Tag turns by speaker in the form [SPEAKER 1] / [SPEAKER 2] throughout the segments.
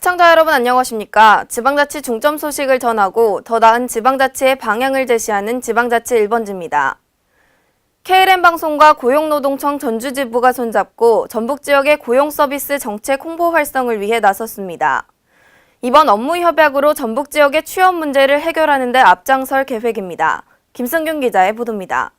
[SPEAKER 1] 시청자 여러분 안녕하십니까? 지방자치 중점 소식을 전하고 더 나은 지방자치의 방향을 제시하는 지방자치 1번지입니다. KLM방송과 고용노동청 전주지부가 손잡고 전북지역의 고용서비스 정책 홍보 활성을 위해 나섰습니다. 이번 업무 협약으로 전북지역의 취업 문제를 해결하는 데 앞장설 계획입니다. 김승균 기자의 보도입니다.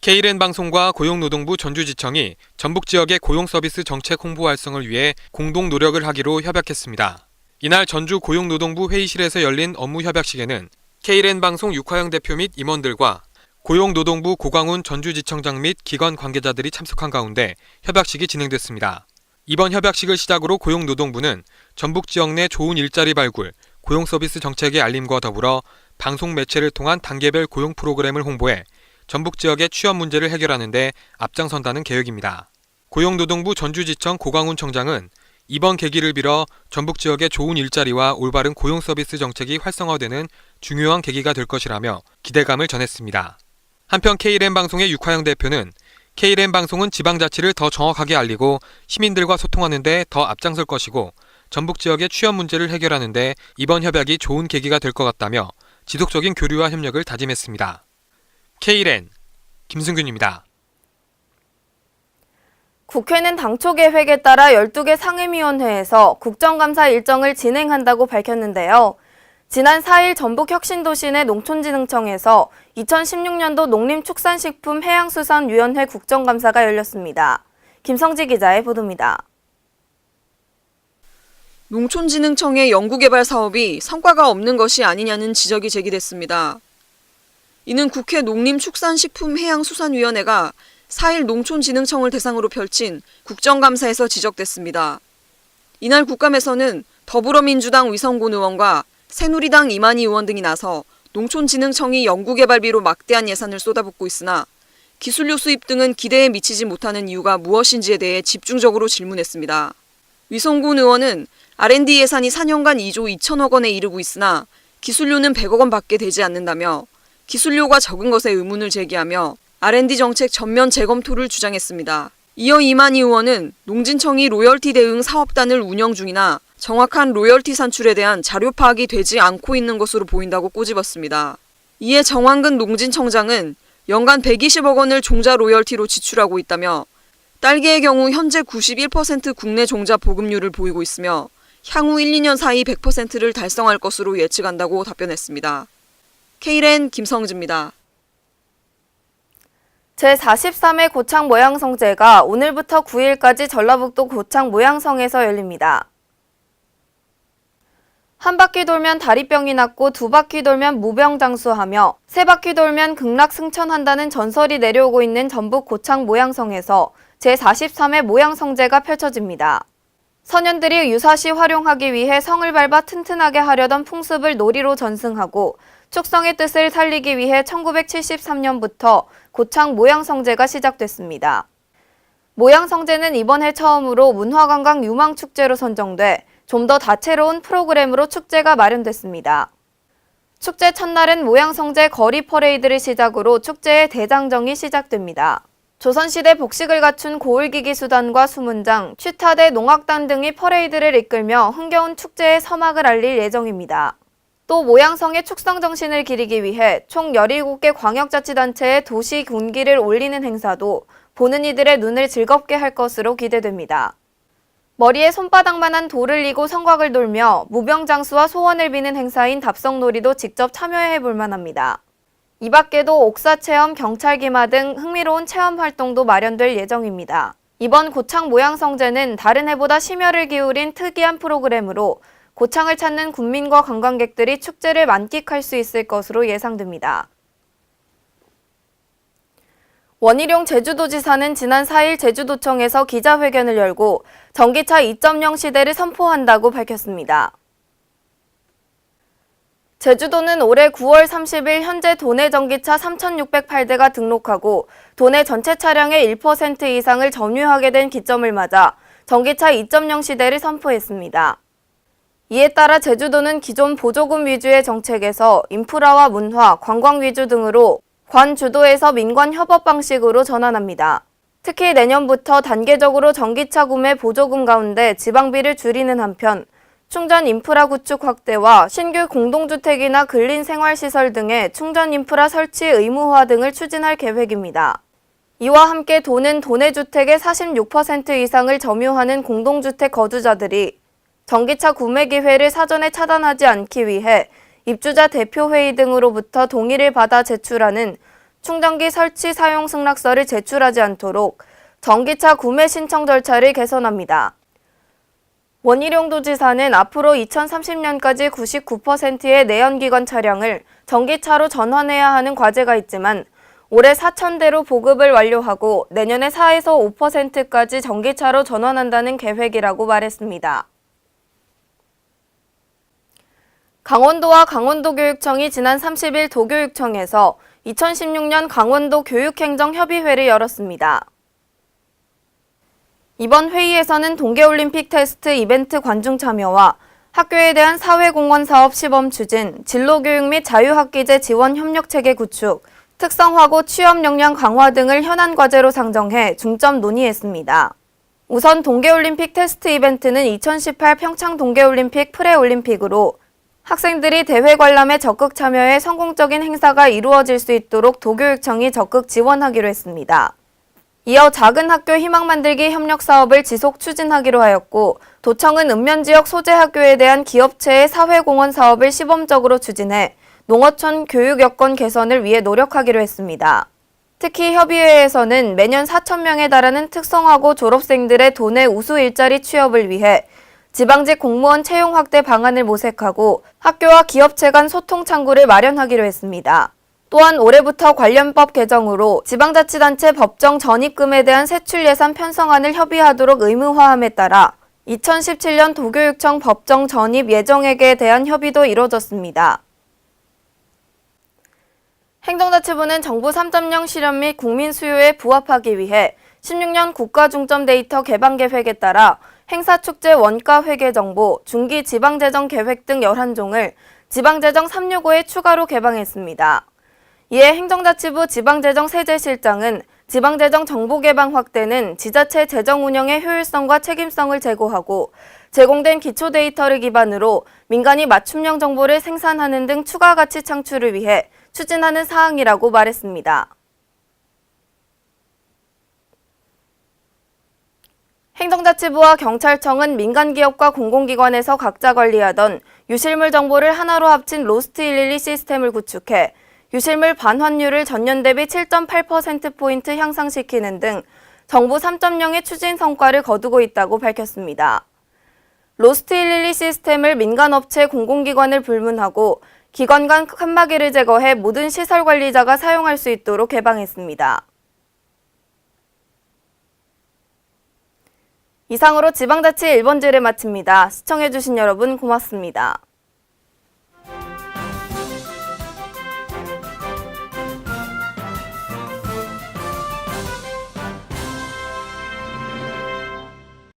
[SPEAKER 2] KLM방송과 고용노동부 전주지청이 전북지역의 고용서비스 정책 홍보 활성을 위해 공동 노력을 하기로 협약했습니다. 이날 전주 고용노동부 회의실에서 열린 업무 협약식에는 KLM방송 육화영 대표 및 임원들과 고용노동부 고광훈 전주지청장 및 기관 관계자들이 참석한 가운데 협약식이 진행됐습니다. 이번 협약식을 시작으로 고용노동부는 전북지역 내 좋은 일자리 발굴, 고용서비스 정책의 알림과 더불어 방송 매체를 통한 단계별 고용 프로그램을 홍보해 전북 지역의 취업 문제를 해결하는 데 앞장선다는 계획입니다. 고용노동부 전주지청 고광훈 청장은 이번 계기를 빌어 전북 지역의 좋은 일자리와 올바른 고용 서비스 정책이 활성화되는 중요한 계기가 될 것이라며 기대감을 전했습니다. 한편 KLM방송의 육화영 대표는 KLM방송은 지방자치를 더 정확하게 알리고 시민들과 소통하는 데 더 앞장설 것이고 전북 지역의 취업 문제를 해결하는 데 이번 협약이 좋은 계기가 될 것 같다며 지속적인 교류와 협력을 다짐했습니다. KLN 김승균입니다.
[SPEAKER 1] 국회는 당초 계획에 따라 12개 상임위원회에서 국정감사 일정을 진행한다고 밝혔는데요. 지난 4일 전북혁신도시 내 농촌진흥청에서 2016년도 농림축산식품해양수산위원회 국정감사가 열렸습니다. 김성지 기자의 보도입니다.
[SPEAKER 3] 농촌진흥청의 연구개발 사업이 성과가 없는 것이 아니냐는 지적이 제기됐습니다. 이는 국회 농림축산식품해양수산위원회가 4일 농촌진흥청을 대상으로 펼친 국정감사에서 지적됐습니다. 이날 국감에서는 더불어민주당 위성곤 의원과 새누리당 이만희 의원 등이 나서 농촌진흥청이 연구개발비로 막대한 예산을 쏟아붓고 있으나 기술료 수입 등은 기대에 미치지 못하는 이유가 무엇인지에 대해 집중적으로 질문했습니다. 위성곤 의원은 R&D 예산이 4년간 2조 2천억 원에 이르고 있으나 기술료는 100억 원밖에 되지 않는다며 기술료가 적은 것에 의문을 제기하며 R&D 정책 전면 재검토를 주장했습니다. 이어 이만희 의원은 농진청이 로열티 대응 사업단을 운영 중이나 정확한 로열티 산출에 대한 자료 파악이 되지 않고 있는 것으로 보인다고 꼬집었습니다. 이에 정황근 농진청장은 연간 120억 원을 종자 로열티로 지출하고 있다며 딸기의 경우 현재 91% 국내 종자 보급률을 보이고 있으며 향후 1, 2년 사이 100%를 달성할 것으로 예측한다고 답변했습니다. KLN 김성지입니다.
[SPEAKER 1] 제43회 고창 모양성제가 오늘부터 9일까지 전라북도 고창 모양성에서 열립니다. 한 바퀴 돌면 다리병이 낫고 두 바퀴 돌면 무병장수하며 세 바퀴 돌면 극락승천한다는 전설이 내려오고 있는 전북 고창 모양성에서 제43회 모양성제가 펼쳐집니다. 선현들이 유사시 활용하기 위해 성을 밟아 튼튼하게 하려던 풍습을 놀이로 전승하고 축성의 뜻을 살리기 위해 1973년부터 고창 모양성제가 시작됐습니다. 모양성제는 이번 해 처음으로 문화관광 유망축제로 선정돼 좀 더 다채로운 프로그램으로 축제가 마련됐습니다. 축제 첫날은 모양성제 거리 퍼레이드를 시작으로 축제의 대장정이 시작됩니다. 조선시대 복식을 갖춘 고을기기 수단과 수문장, 취타대 농악단 등이 퍼레이드를 이끌며 흥겨운 축제의 서막을 알릴 예정입니다. 또 모양성의 축성 정신을 기리기 위해 총 17개 광역자치단체의 도시 군기를 올리는 행사도 보는 이들의 눈을 즐겁게 할 것으로 기대됩니다. 머리에 손바닥만한 돌을 이고 성곽을 돌며 무병장수와 소원을 비는 행사인 답성놀이도 직접 참여해 볼 만합니다. 이 밖에도 옥사체험, 경찰기마 등 흥미로운 체험 활동도 마련될 예정입니다. 이번 고창 모양성제는 다른 해보다 심혈을 기울인 특이한 프로그램으로 고창을 찾는 군민과 관광객들이 축제를 만끽할 수 있을 것으로 예상됩니다. 원희룡 제주도지사는 지난 4일 제주도청에서 기자회견을 열고 전기차 2.0 시대를 선포한다고 밝혔습니다. 제주도는 올해 9월 30일 현재 도내 전기차 3,608대가 등록하고 도내 전체 차량의 1% 이상을 점유하게 된 기점을 맞아 전기차 2.0 시대를 선포했습니다. 이에 따라 제주도는 기존 보조금 위주의 정책에서 인프라와 문화, 관광 위주 등으로 관주도에서 민관 협업 방식으로 전환합니다. 특히 내년부터 단계적으로 전기차 구매 보조금 가운데 지방비를 줄이는 한편 충전 인프라 구축 확대와 신규 공동주택이나 근린 생활시설 등의 충전 인프라 설치 의무화 등을 추진할 계획입니다. 이와 함께 도는 도내주택의 46% 이상을 점유하는 공동주택 거주자들이 전기차 구매 기회를 사전에 차단하지 않기 위해 입주자 대표회의 등으로부터 동의를 받아 제출하는 충전기 설치 사용 승낙서를 제출하지 않도록 전기차 구매 신청 절차를 개선합니다. 원희룡 도지사는 앞으로 2030년까지 99%의 내연기관 차량을 전기차로 전환해야 하는 과제가 있지만 올해 4,000대로 보급을 완료하고 내년에 4에서 5%까지 전기차로 전환한다는 계획이라고 말했습니다. 강원도와 강원도교육청이 지난 30일 도교육청에서 2016년 강원도 교육행정협의회를 열었습니다. 이번 회의에서는 동계올림픽 테스트 이벤트 관중 참여와 학교에 대한 사회공헌 사업 시범 추진, 진로교육 및 자유학기제 지원 협력체계 구축, 특성화고 취업 역량 강화 등을 현안 과제로 상정해 중점 논의했습니다. 우선 동계올림픽 테스트 이벤트는 2018 평창 동계올림픽 프레올림픽으로 학생들이 대회 관람에 적극 참여해 성공적인 행사가 이루어질 수 있도록 도교육청이 적극 지원하기로 했습니다. 이어 작은 학교 희망 만들기 협력 사업을 지속 추진하기로 하였고 도청은 읍면지역 소재 학교에 대한 기업체의 사회공헌 사업을 시범적으로 추진해 농어촌 교육 여건 개선을 위해 노력하기로 했습니다. 특히 협의회에서는 매년 4,000명에 달하는 특성화고 졸업생들의 도내 우수 일자리 취업을 위해 지방직 공무원 채용 확대 방안을 모색하고 학교와 기업체 간 소통 창구를 마련하기로 했습니다. 또한 올해부터 관련법 개정으로 지방자치단체 법정 전입금에 대한 세출 예산 편성안을 협의하도록 의무화함에 따라 2017년 도교육청 법정 전입 예정액에 대한 협의도 이뤄졌습니다. 행정자치부는 정부 3.0 실현 및 국민 수요에 부합하기 위해 16년 국가중점 데이터 개방 계획에 따라 행사축제 원가 회계 정보, 중기 지방재정 계획 등 11종을 지방재정 365에 추가로 개방했습니다. 이에 행정자치부 지방재정세제실장은 지방재정 정보 개방 확대는 지자체 재정 운영의 효율성과 책임성을 제고하고 제공된 기초 데이터를 기반으로 민간이 맞춤형 정보를 생산하는 등 추가 가치 창출을 위해 추진하는 사항이라고 말했습니다. 행정자치부와 경찰청은 민간기업과 공공기관에서 각자 관리하던 유실물 정보를 하나로 합친 로스트 112 시스템을 구축해 유실물 반환율을 전년 대비 7.8%포인트 향상시키는 등 정부 3.0의 추진 성과를 거두고 있다고 밝혔습니다. 로스트 112 시스템을 민간업체 공공기관을 불문하고 기관 간 칸막이를 제거해 모든 시설 관리자가 사용할 수 있도록 개방했습니다. 이상으로 지방자치 1번지를 마칩니다. 시청해주신 여러분 고맙습니다.